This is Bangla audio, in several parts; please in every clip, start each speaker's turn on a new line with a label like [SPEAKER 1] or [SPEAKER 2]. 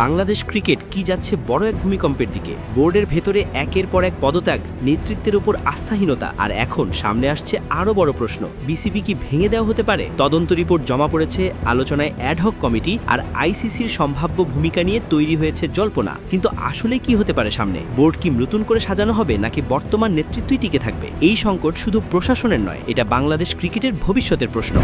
[SPEAKER 1] বাংলাদেশ ক্রিকেট কি যাচ্ছে বড় এক ভূমিকম্পের দিকে। বোর্ডের ভেতরে একের পর এক পদত্যাগ, নেতৃত্বের উপর আস্থাহীনতা, আর এখন সামনে আসছে আরও বড় প্রশ্ন, বিসিবি কি ভেঙে দেওয়া হতে পারে? তদন্ত রিপোর্ট জমা পড়েছে, আলোচনায় অ্যাডহক কমিটি আর আইসিসির সম্ভাব্য ভূমিকা নিয়ে তৈরি হয়েছে জল্পনা। কিন্তু আসলে কি হতে পারে সামনে? বোর্ড কি নতুন করে সাজানো হবে নাকি বর্তমান নেতৃত্বই টিকে থাকবে? এই সংকট শুধু প্রশাসনের নয়, এটা বাংলাদেশ ক্রিকেটের ভবিষ্যতের প্রশ্ন।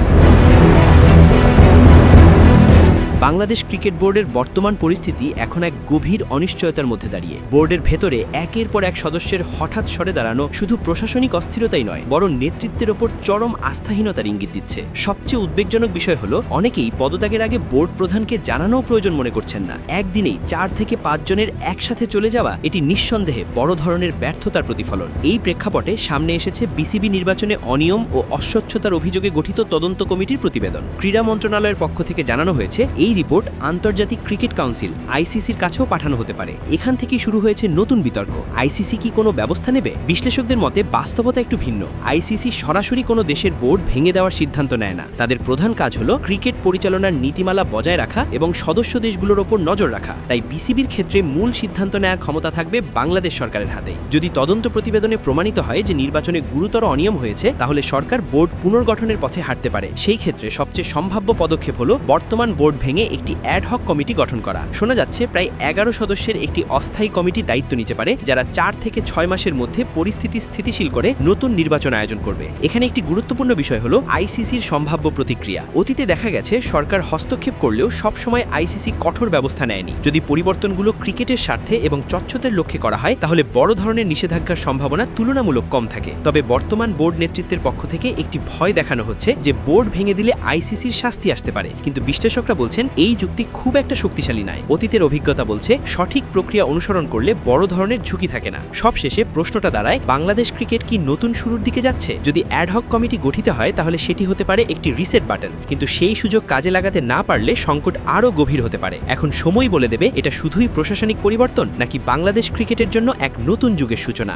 [SPEAKER 1] বাংলাদেশ ক্রিকেট বোর্ডের বর্তমান পরিস্থিতি এখন এক গভীর অনিশ্চয়তার মধ্যে দাঁড়িয়ে। বোর্ডের ভেতরে একের পর এক সদস্যের হঠাৎ সরে দাঁড়ানো শুধু প্রশাসনিক অস্থিরতাই নয়, বরং নেতৃত্বের ওপর চরম আস্থাহীনতার ইঙ্গিত দিচ্ছে। সবচেয়ে উদ্বেগজনক বিষয় হলো, অনেকেই পদত্যাগের আগে বোর্ড প্রধানকে জানানোও প্রয়োজন মনে করছেন না। একদিনেই 4 থেকে 5 জনের একসাথে চলে যাওয়া, এটি নিঃসন্দেহে বড় ধরনের ব্যর্থতার প্রতিফলন। এই প্রেক্ষাপটে সামনে এসেছে বিসিবি নির্বাচনে অনিয়ম ও অস্বচ্ছতার অভিযোগে গঠিত তদন্ত কমিটির প্রতিবেদন। ক্রীড়া মন্ত্রণালয়ের পক্ষ থেকে জানানো হয়েছে, এই রিপোর্ট আন্তর্জাতিক ক্রিকেট কাউন্সিল আইসিসির কাছেও পাঠানো হতে পারে। এখান থেকেই শুরু হয়েছে নতুন বিতর্ক। আইসিসি কি কোনো ব্যবস্থা নেবে? বিশ্লেষকদের মতে বাস্তবতা একটু ভিন্ন। আইসিসি সরাসরি কোনো দেশের বোর্ড ভেঙে দেওয়ার সিদ্ধান্ত নেয় না। তাদের প্রধান কাজ হলো ক্রিকেট পরিচালনার নীতিমালা বজায় রাখা এবং সদস্য দেশগুলোর ওপর নজর রাখা। তাই বিসিবির ক্ষেত্রে মূল সিদ্ধান্ত নেওয়ার ক্ষমতা থাকবে বাংলাদেশ সরকারের হাতেই। যদি তদন্ত প্রতিবেদনে প্রমাণিত হয় যে নির্বাচনে গুরুতর অনিয়ম হয়েছে, তাহলে সরকার বোর্ড পুনর্গঠনের পথে হাঁটতে পারে। সেই ক্ষেত্রে সবচেয়ে সম্ভাব্য পদক্ষেপ হলো বর্তমান বোর্ড ভেঙে একটি অ্যাডহক কমিটি গঠন করা। শোনা যাচ্ছে প্রায় 11 সদস্যের একটি অস্থায়ী কমিটি দায়িত্ব নিতে পারে, যারা 4 থেকে 6 মাসের মধ্যে পরিস্থিতি স্থিতিশীল করে নতুন নির্বাচন আয়োজন করবে। এখানে একটি গুরুত্বপূর্ণ বিষয় হলো আইসিসির সম্ভাব্য প্রতিক্রিয়া। অতীতে দেখা গেছে সরকার হস্তক্ষেপ করলেও সবসময় আইসিসি কঠোর ব্যবস্থা নেয়নি। যদি পরিবর্তনগুলো ক্রিকেটের স্বার্থে এবং স্বচ্ছতার লক্ষ্যে করা হয়, তাহলে বড় ধরনের নিষেধাজ্ঞার সম্ভাবনা তুলনামূলক কম থাকে। তবে বর্তমান বোর্ড নেতৃত্বের পক্ষ থেকে একটি ভয় দেখানো হচ্ছে যে বোর্ড ভেঙে দিলে আইসিসির শাস্তি আসতে পারে। কিন্তু বিশ্লেষকরা বলছেন এই যুক্তি খুব একটা শক্তিশালী নয়। অতীতের অভিজ্ঞতা বলছে সঠিক প্রক্রিয়া অনুসরণ করলে বড় ধরনের ঝুঁকি থাকে না। সবশেষে প্রশ্নটা দাঁড়ায়, বাংলাদেশ ক্রিকেট কি নতুন শুরুর দিকে যাচ্ছে? যদি অ্যাডহক কমিটি গঠিত হয়, তাহলে সেটি হতে পারে একটি রিসেট বাটন। কিন্তু সেই সুযোগ কাজে লাগাতে না পারলে সংকট আরও গভীর হতে পারে। এখন সময় বলে দেবে এটা শুধুই প্রশাসনিক পরিবর্তন নাকি বাংলাদেশ ক্রিকেটের জন্য এক নতুন যুগের সূচনা।